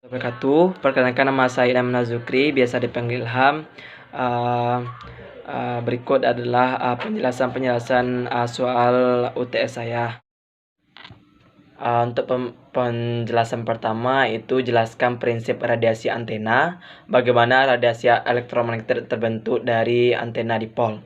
Wabarakatuh. Perkenalkan, nama saya Ilham Nazukri, biasa dipanggil Ilham. Berikut adalah penjelasan soal UTS saya. Untuk penjelasan pertama itu jelaskan prinsip radiasi antena, bagaimana radiasi elektromagnetik terbentuk dari antena dipol.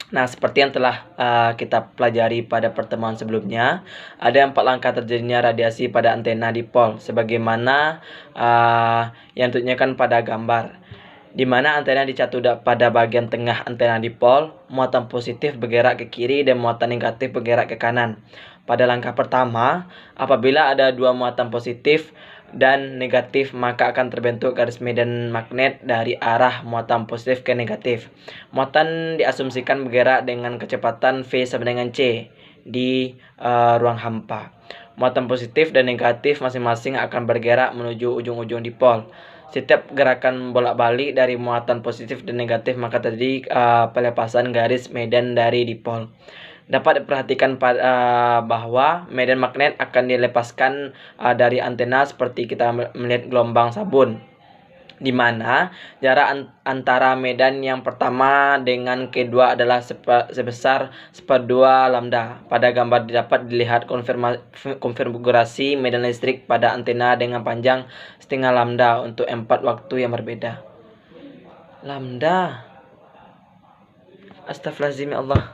Nah, seperti yang telah kita pelajari pada pertemuan sebelumnya, ada 4 langkah terjadinya radiasi pada antena dipol, sebagaimana yang ditunjukkan pada gambar, di mana antena dicatu pada bagian tengah antena dipol, muatan positif bergerak ke kiri dan muatan negatif bergerak ke kanan. Pada langkah pertama, apabila ada dua muatan positif dan negatif, maka akan terbentuk garis medan magnet dari arah muatan positif ke negatif. Muatan diasumsikan bergerak dengan kecepatan V sama dengan C di ruang hampa. Muatan positif dan negatif masing-masing akan bergerak menuju ujung-ujung dipol. Setiap gerakan bolak-balik dari muatan positif dan negatif, maka terjadi pelepasan garis medan dari dipol. Dapat diperhatikan bahwa medan magnet akan dilepaskan dari antena seperti kita melihat gelombang sabun, di mana jarak antara medan yang pertama dengan kedua adalah sebesar 1/2 lambda. Pada gambar dapat dilihat konfigurasi medan listrik pada antena dengan panjang setengah lambda untuk 4 waktu yang berbeda. Lambda, astagfirullahaladzim, ya Allah.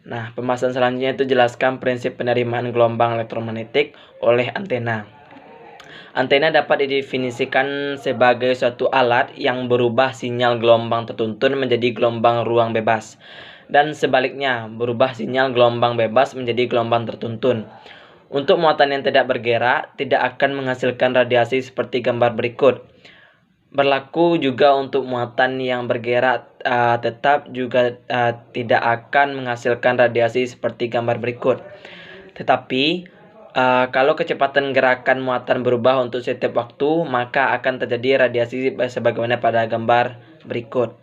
Nah, pembahasan selanjutnya itu jelaskan prinsip penerimaan gelombang elektromagnetik oleh antena. Antena dapat didefinisikan sebagai suatu alat yang berubah sinyal gelombang tertuntun menjadi gelombang ruang bebas, dan sebaliknya, berubah sinyal gelombang bebas menjadi gelombang tertuntun. Untuk muatan yang tidak bergerak, tidak akan menghasilkan radiasi seperti gambar berikut. Berlaku juga untuk muatan yang bergerak, tetap juga tidak akan menghasilkan radiasi seperti gambar berikut. Tetapi kalau kecepatan gerakan muatan berubah untuk setiap waktu, maka akan terjadi radiasi sebagaimana pada gambar berikut.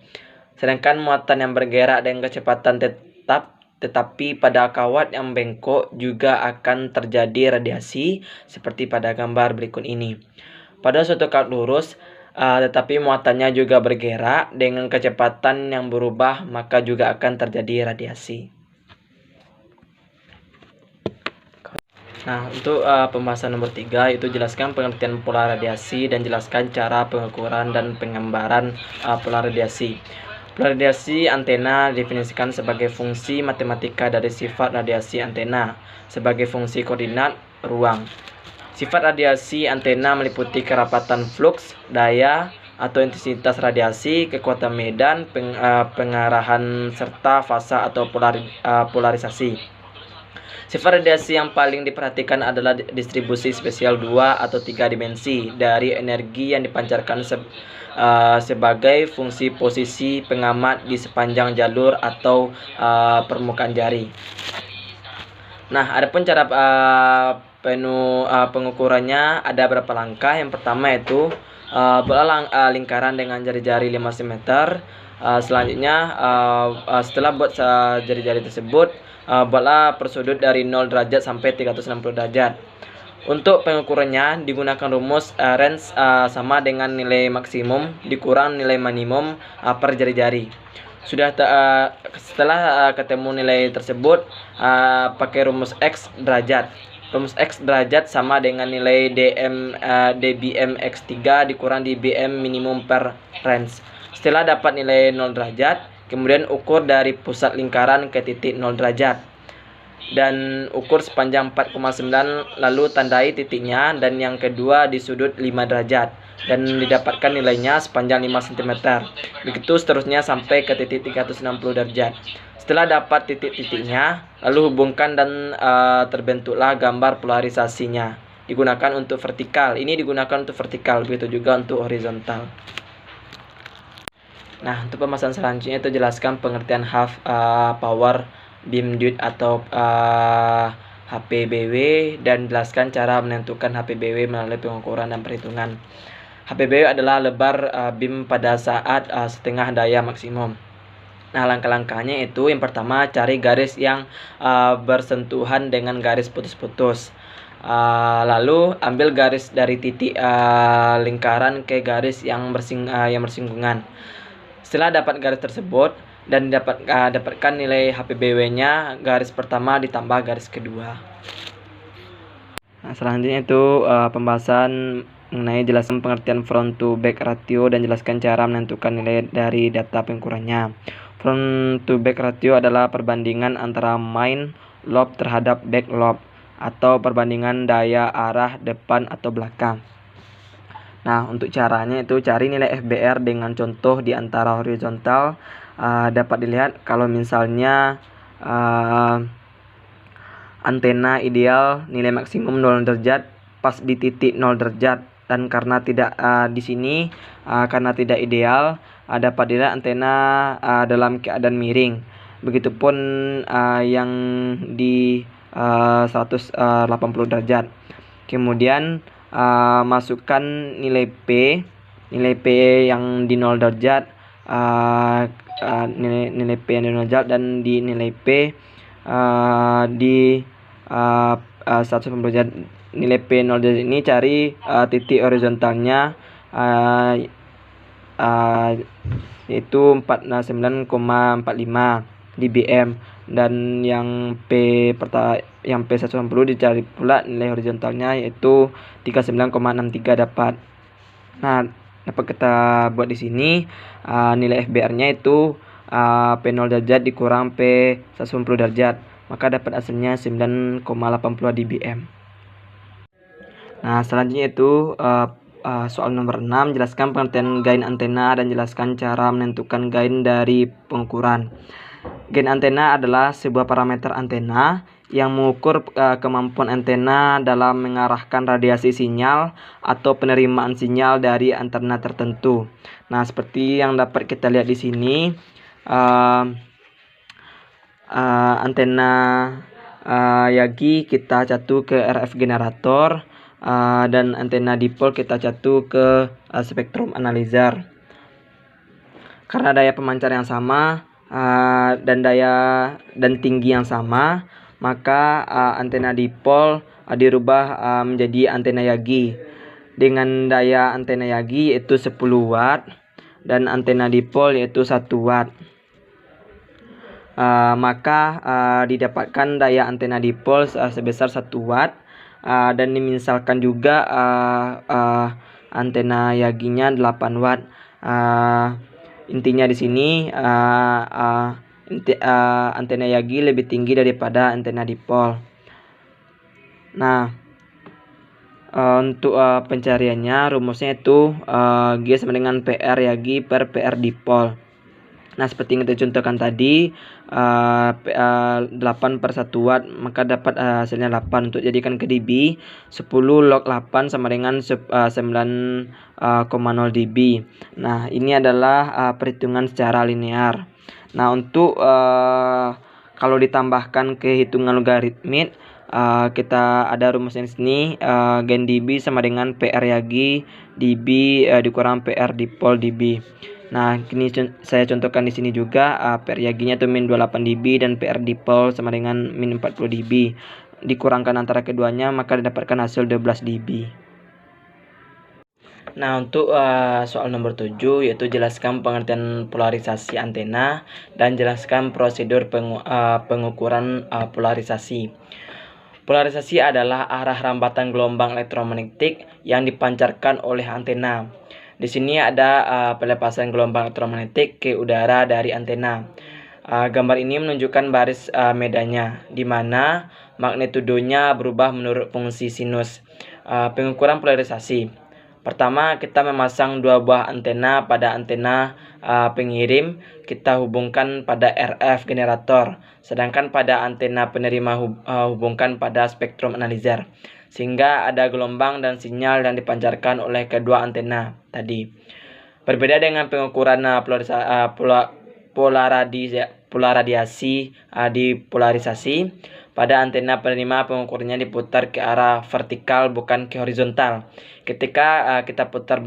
Sedangkan muatan yang bergerak dengan kecepatan tetap tetapi pada kawat yang bengkok juga akan terjadi radiasi seperti pada gambar berikut ini. Pada suatu kawat lurus tetapi muatannya juga bergerak dengan kecepatan yang berubah, maka juga akan terjadi radiasi. Nah, untuk pembahasan nomor 3 itu jelaskan pengertian pola radiasi dan jelaskan cara pengukuran dan penggambaran pola radiasi. Pola radiasi antena didefinisikan sebagai fungsi matematika dari sifat radiasi antena sebagai fungsi koordinat ruang. Sifat radiasi antena meliputi kerapatan flux, daya atau intensitas radiasi, kekuatan medan, pengarahan, serta fasa atau polarisasi. Sifat radiasi yang paling diperhatikan adalah distribusi spesial 2 atau 3 dimensi dari energi yang dipancarkan sebagai fungsi posisi pengamat di sepanjang jalur atau permukaan jari. Nah, adapun cara pengukurannya ada beberapa langkah. Yang pertama itu buatlah lingkaran dengan jari-jari 5 cm. Selanjutnya setelah buat jari-jari tersebut, buatlah persudut dari 0 derajat sampai 360 derajat. Untuk pengukurannya digunakan rumus range sama dengan nilai maksimum dikurang nilai minimum per jari-jari. Setelah ketemu nilai tersebut, pakai rumus X derajat. Rumus X derajat sama dengan nilai dBm X3 dikurang dBm minimum per range. Setelah dapat nilai 0 derajat, kemudian ukur dari pusat lingkaran ke titik 0 derajat. Dan ukur sepanjang 4,9, lalu tandai titiknya dan yang kedua di sudut 5 derajat. Dan didapatkan nilainya sepanjang 5 cm. Begitu seterusnya sampai ke titik 360 derajat. Setelah dapat titik-titiknya, lalu hubungkan dan terbentuklah gambar polarisasinya. Digunakan untuk vertikal. Ini digunakan untuk vertikal, begitu juga untuk horizontal. Nah, untuk pembahasan selanjutnya itu jelaskan pengertian half power beam duct atau HPBW dan jelaskan cara menentukan HPBW melalui pengukuran dan perhitungan. HPBW adalah lebar beam pada saat setengah daya maksimum. Nah, langkah-langkahnya itu yang pertama, cari garis yang bersentuhan dengan garis putus-putus. Lalu ambil garis dari titik lingkaran ke garis yang bersinggungan. Setelah dapat garis tersebut dan dapatkan nilai HPBW-nya, garis pertama ditambah garis kedua. Nah, selanjutnya itu pembahasan mengenai jelasan pengertian front to back ratio dan jelaskan cara menentukan nilai dari data pengukurannya. Front to back ratio adalah perbandingan antara main lob terhadap back lob atau perbandingan daya arah depan atau belakang. Nah, untuk caranya itu cari nilai FBR dengan contoh di antara horizontal. Dapat dilihat kalau misalnya antena ideal nilai maksimum 0 derajat pas di titik 0 derajat, dan karena tidak di sini karena tidak ideal dapat dilihat antena dalam keadaan miring. Begitupun yang di 180 derajat. Kemudian masukkan nilai P yang di 0 derajat, nilai P yang di 0 derajat, dan di nilai P di 180 derajat. Nilai P 0 derajat ini cari titik horizontalnya yaitu 49,45 dBm, dan yang P 180 dicari pula nilai horizontalnya yaitu 39,63 dapat. Nah, dapat kita buat di sini nilai FBR-nya itu P 0 derajat dikurang P 180 derajat, maka dapat hasilnya 9,80 dBm. Nah, selanjutnya itu soal nomor 6, jelaskan pengertian gain antena dan jelaskan cara menentukan gain dari pengukuran. Gain antena adalah sebuah parameter antena yang mengukur kemampuan antena dalam mengarahkan radiasi sinyal atau penerimaan sinyal dari antena tertentu. Nah, seperti yang dapat kita lihat di sini, antena Yagi kita catu ke RF generator, dan antena dipol kita catu ke spektrum analyzer. Karena daya pemancar yang sama dan tinggi yang sama, maka antena dipol dirubah menjadi antena Yagi dengan daya antena Yagi yaitu 10 watt dan antena dipol yaitu 1 watt. Maka didapatkan daya antena dipol sebesar 1 watt, dan misalkan juga antena Yaginya 8 watt. Intinya di sini antena Yagi lebih tinggi daripada antena dipol. Nah, untuk pencariannya rumusnya itu G sama dengan PR Yagi per PR dipol. Nah, seperti yang kita contohkan tadi, 8 per 1 watt, maka dapat hasilnya 8. Untuk jadikan ke dB, 10 log 8 sama dengan 9,0 dB. Nah, ini adalah perhitungan secara linear. Nah, untuk kalau ditambahkan ke hitungan logaritmik, kita ada rumusnya di sini, gain dB sama dengan PR Yagi dB dikurang PR dipol dB. Nah, ini saya contohkan di sini juga, PR Yaginya itu min 28 dB dan PR dipol sama dengan min 40 dB. Dikurangkan antara keduanya maka didapatkan hasil 12 dB. Nah, untuk soal nomor 7 yaitu jelaskan pengertian polarisasi antena dan jelaskan prosedur pengukuran polarisasi. Polarisasi adalah arah rambatan gelombang elektromagnetik yang dipancarkan oleh antena. Di sini ada pelepasan gelombang elektromagnetik ke udara dari antena. Gambar ini menunjukkan baris medannya, di mana magnitudonya berubah menurut fungsi sinus. Pengukuran polarisasi. Pertama, kita memasang dua buah antena pada antena pengirim, kita hubungkan pada RF generator, sedangkan pada antena penerima hubungkan pada spektrum analyzer, sehingga ada gelombang dan sinyal yang dipancarkan oleh kedua antena tadi. Berbeda dengan pengukuran polaradiasi di polarisasi, pada antena penerima pengukurnya diputar ke arah vertikal bukan ke horizontal. Ketika kita putar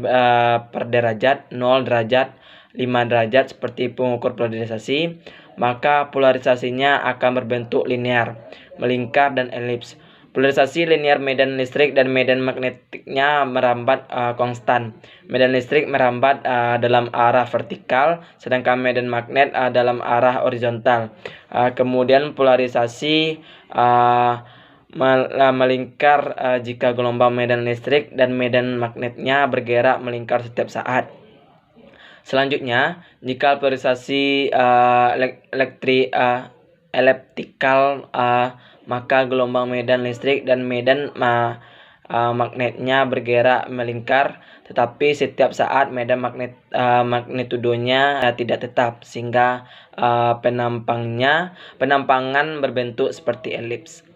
per derajat, 0 derajat, 5 derajat seperti pengukur polarisasi, maka polarisasinya akan berbentuk linear, melingkar dan elips. Polarisasi linear medan listrik dan medan magnetiknya merambat konstan. Medan listrik merambat dalam arah vertikal, sedangkan medan magnet dalam arah horizontal. Kemudian polarisasi melingkar jika gelombang medan listrik dan medan magnetnya bergerak melingkar setiap saat. Selanjutnya, jika polarisasi elliptikal, maka gelombang medan listrik dan medan magnetnya bergerak melingkar, tetapi setiap saat medan magnitudonya tidak tetap, sehingga penampangan berbentuk seperti elips.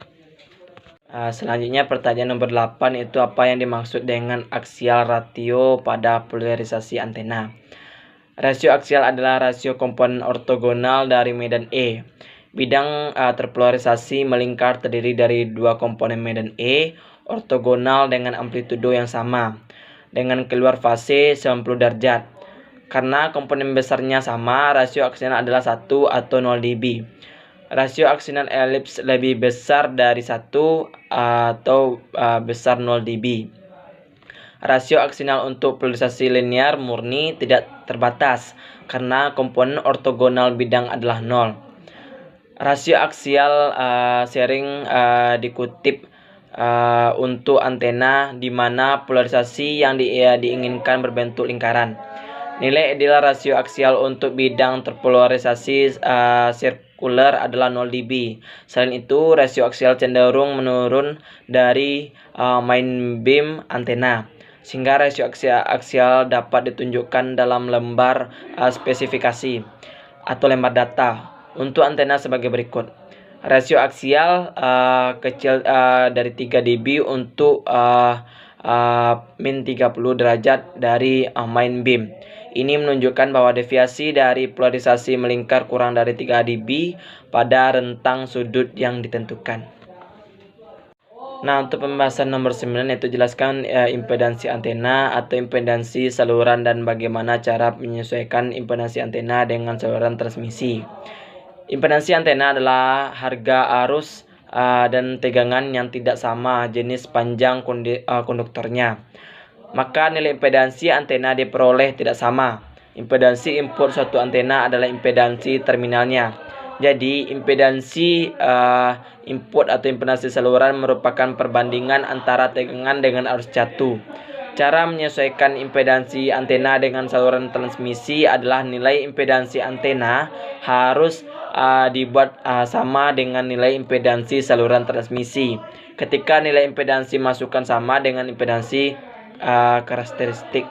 Selanjutnya pertanyaan nomor 8 itu apa yang dimaksud dengan aksial ratio pada polarisasi antena. Rasio aksial adalah rasio komponen ortogonal dari medan E. Bidang terpolarisasi melingkar terdiri dari dua komponen medan E ortogonal dengan amplitudo yang sama dengan keluar fase 90 derajat. Karena komponen besarnya sama, rasio aksional adalah 1 atau 0 dB. Rasio aksional elips lebih besar dari 1 atau besar 0 dB. Rasio aksional untuk polarisasi linear murni tidak terbatas karena komponen ortogonal bidang adalah 0. Rasio aksial sering dikutip untuk antena di mana polarisasi yang diinginkan berbentuk lingkaran. Nilai ideal rasio aksial untuk bidang terpolarisasi sirkular adalah 0 dB. Selain itu, rasio aksial cenderung menurun dari main beam antena, sehingga rasio aksial dapat ditunjukkan dalam lembar spesifikasi atau lembar data untuk antena sebagai berikut. Rasio aksial kecil dari 3 dB untuk min 30 derajat dari main beam. Ini menunjukkan bahwa deviasi dari polarisasi melingkar kurang dari 3 dB pada rentang sudut yang ditentukan. Nah, untuk pembahasan nomor 9 yaitu jelaskan impedansi antena atau impedansi saluran dan bagaimana cara menyesuaikan impedansi antena dengan saluran transmisi. Impedansi antena adalah harga arus dan tegangan yang tidak sama jenis panjang konduktornya. Maka nilai impedansi antena diperoleh tidak sama. Impedansi input suatu antena adalah impedansi terminalnya. Jadi impedansi input atau impedansi saluran merupakan perbandingan antara tegangan dengan arus jatuh. Cara menyesuaikan impedansi antena dengan saluran transmisi adalah nilai impedansi antena harus dibuat sama dengan nilai impedansi saluran transmisi. Ketika nilai impedansi masukan sama dengan impedansi karakteristik.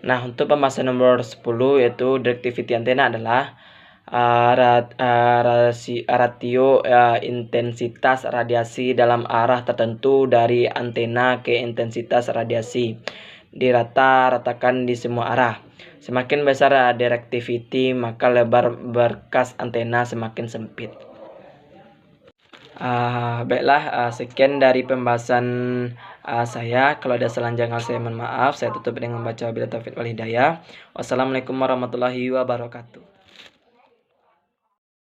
Nah, untuk pembahasan nomor 10 yaitu directivity antena adalah ratio intensitas radiasi dalam arah tertentu dari antena ke intensitas radiasi dirata-ratakan di semua arah. Semakin besar directivity, maka lebar berkas antena semakin sempit. Baiklah, sekian dari pembahasan saya. Kalau ada salah jangan saya mohon maaf. Saya tutup dengan membaca wabillahi taufiq wal hidayah. Wassalamualaikum warahmatullahi wabarakatuh.